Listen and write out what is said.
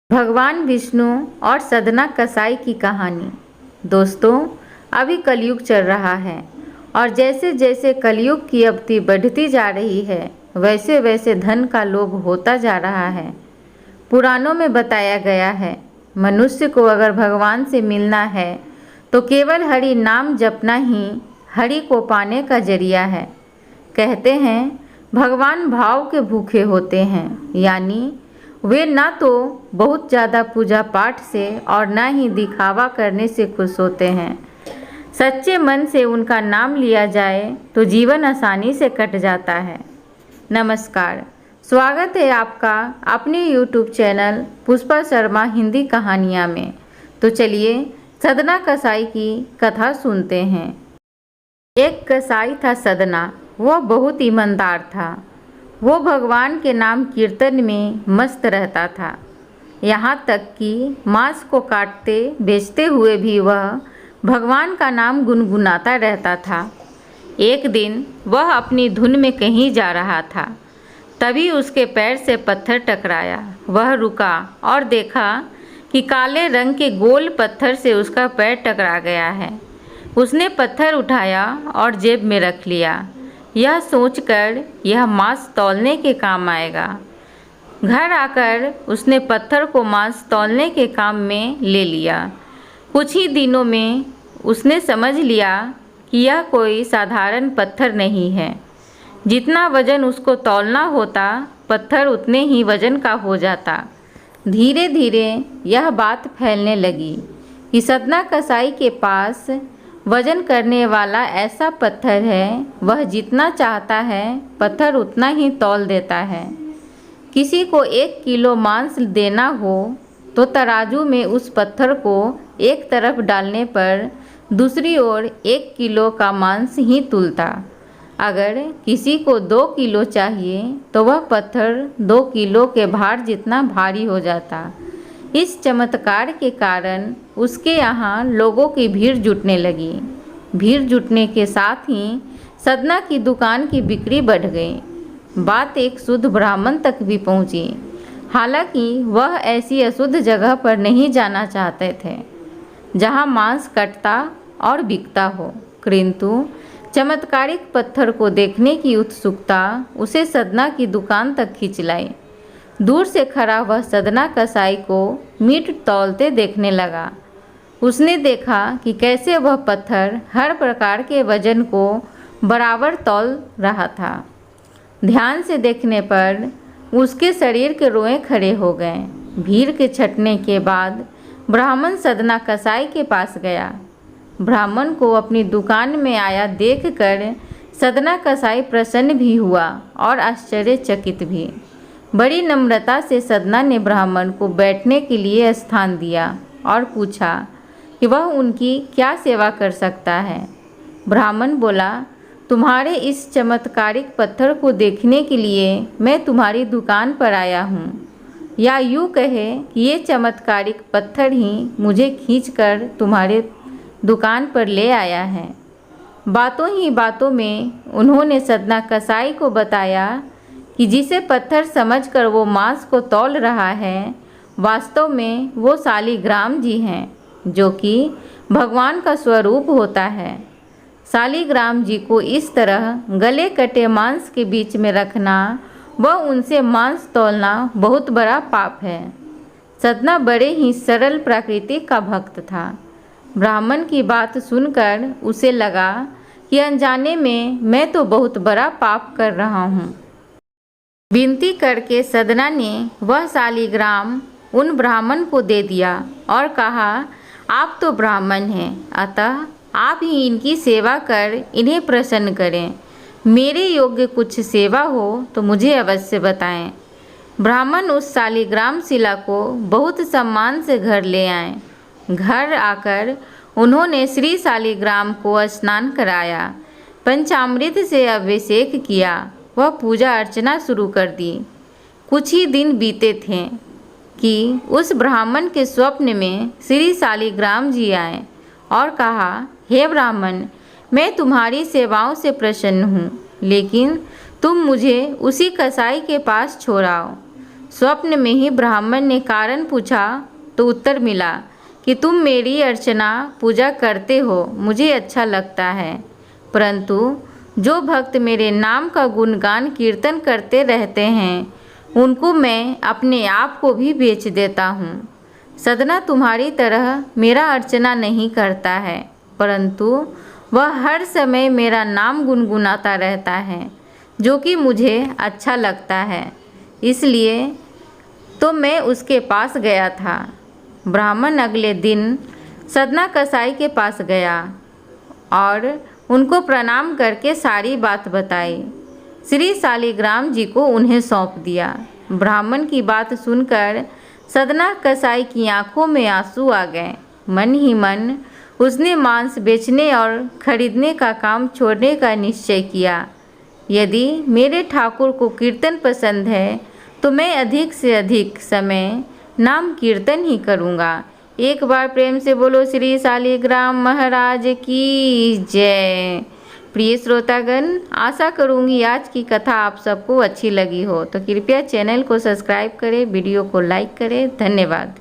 भगवान विष्णु और सदना कसाई की कहानी। दोस्तों, अभी कलयुग चल रहा है और जैसे जैसे कलयुग की अवधि बढ़ती जा रही है वैसे वैसे धन का लोभ होता जा रहा है। पुराणों में बताया गया है, मनुष्य को अगर भगवान से मिलना है तो केवल हरि नाम जपना ही हरि को पाने का जरिया है। कहते हैं भगवान भाव के भूखे होते हैं, यानी वे ना तो बहुत ज़्यादा पूजा पाठ से और ना ही दिखावा करने से खुश होते हैं। सच्चे मन से उनका नाम लिया जाए तो जीवन आसानी से कट जाता है। नमस्कार, स्वागत है आपका अपने YouTube चैनल पुष्पा शर्मा हिंदी कहानियाँ में। तो चलिए सदना कसाई की कथा सुनते हैं। एक कसाई था सदना। वह बहुत ईमानदार था। वो भगवान के नाम कीर्तन में मस्त रहता था। यहाँ तक कि मांस को काटते बेचते हुए भी वह भगवान का नाम गुनगुनाता रहता था। एक दिन वह अपनी धुन में कहीं जा रहा था, तभी उसके पैर से पत्थर टकराया। वह रुका और देखा कि काले रंग के गोल पत्थर से उसका पैर टकरा गया है। उसने पत्थर उठाया और जेब में रख लिया, यह सोचकर यह मांस तौलने के काम आएगा। घर आकर उसने पत्थर को मांस तौलने के काम में ले लिया। कुछ ही दिनों में उसने समझ लिया कि यह कोई साधारण पत्थर नहीं है। जितना वजन उसको तौलना होता, पत्थर उतने ही वजन का हो जाता। धीरे धीरे यह बात फैलने लगी कि सदना कसाई के पास वजन करने वाला ऐसा पत्थर है, वह जितना चाहता है पत्थर उतना ही तौल देता है। किसी को 1 किलो मांस देना हो तो तराजू में उस पत्थर को एक तरफ डालने पर दूसरी ओर 1 किलो का मांस ही तुलता। अगर किसी को 2 किलो चाहिए तो वह पत्थर 2 किलो के भार जितना भारी हो जाता। इस चमत्कार के कारण उसके यहाँ लोगों की भीड़ जुटने लगी। भीड़ जुटने के साथ ही सदना की दुकान की बिक्री बढ़ गई। बात एक शुद्ध ब्राह्मण तक भी पहुँची। हालांकि वह ऐसी अशुद्ध जगह पर नहीं जाना चाहते थे जहाँ मांस कटता और बिकता हो, किंतु चमत्कारिक पत्थर को देखने की उत्सुकता उसे सदना की दुकान तक खींच लाई। दूर से खड़ा वह सदना कसाई को मीट तौलते देखने लगा। उसने देखा कि कैसे वह पत्थर हर प्रकार के वजन को बराबर तौल रहा था। ध्यान से देखने पर उसके शरीर के रोए खड़े हो गए। भीड़ के छटने के बाद ब्राह्मण सदना कसाई के पास गया। ब्राह्मण को अपनी दुकान में आया देखकर सदना कसाई प्रसन्न भी हुआ और आश्चर्यचकित भी। बड़ी नम्रता से सदना ने ब्राह्मण को बैठने के लिए स्थान दिया और पूछा कि वह उनकी क्या सेवा कर सकता है। ब्राह्मण बोला, तुम्हारे इस चमत्कारिक पत्थर को देखने के लिए मैं तुम्हारी दुकान पर आया हूँ, या यूँ कहे कि ये चमत्कारिक पत्थर ही मुझे खींचकर तुम्हारे दुकान पर ले आया है। बातों ही बातों में उन्होंने सदना कसाई को बताया कि जिसे पत्थर समझकर वो मांस को तौल रहा है, वास्तव में वो शालिग्राम जी हैं, जो कि भगवान का स्वरूप होता है। शालिग्राम जी को इस तरह गले कटे मांस के बीच में रखना व उनसे मांस तौलना बहुत बड़ा पाप है। सदना बड़े ही सरल प्रकृति का भक्त था। ब्राह्मण की बात सुनकर उसे लगा कि अनजाने में मैं तो बहुत बड़ा पाप कर रहा हूँ। विनती करके सदना ने वह शालिग्राम उन ब्राह्मण को दे दिया और कहा, आप तो ब्राह्मण हैं, अतः आप ही इनकी सेवा कर इन्हें प्रसन्न करें। मेरे योग्य कुछ सेवा हो तो मुझे अवश्य बताएं। ब्राह्मण उस शालिग्राम शिला को बहुत सम्मान से घर ले आए। घर आकर उन्होंने श्री शालिग्राम को स्नान कराया, पंचामृत से अभिषेक किया, वह पूजा अर्चना शुरू कर दी। कुछ ही दिन बीते थे कि उस ब्राह्मण के स्वप्न में श्री शालिग्राम जी आए और कहा, हे ब्राह्मण, मैं तुम्हारी सेवाओं से प्रसन्न हूँ, लेकिन तुम मुझे उसी कसाई के पास छोड़ाओ। स्वप्न में ही ब्राह्मण ने कारण पूछा तो उत्तर मिला कि तुम मेरी अर्चना पूजा करते हो, मुझे अच्छा लगता है, परंतु जो भक्त मेरे नाम का गुणगान कीर्तन करते रहते हैं उनको मैं अपने आप को भी बेच देता हूँ। सदना तुम्हारी तरह मेरा अर्चना नहीं करता है, परंतु वह हर समय मेरा नाम गुनगुनाता रहता है, जो कि मुझे अच्छा लगता है, इसलिए तो मैं उसके पास गया था। ब्राह्मण अगले दिन सदना कसाई के पास गया और उनको प्रणाम करके सारी बात बताई। श्री शालिग्राम जी को उन्हें सौंप दिया। ब्राह्मण की बात सुनकर सदना कसाई की आंखों में आंसू आ गए। मन ही मन उसने मांस बेचने और खरीदने का काम छोड़ने का निश्चय किया। यदि मेरे ठाकुर को कीर्तन पसंद है तो मैं अधिक से अधिक समय नाम कीर्तन ही करूँगा। एक बार प्रेम से बोलो श्री शालिग्राम महाराज की जय। प्रिय श्रोतागण, आशा करूँगी आज की कथा आप सबको अच्छी लगी हो, तो कृपया चैनल को सब्सक्राइब करें, वीडियो को लाइक करें। धन्यवाद।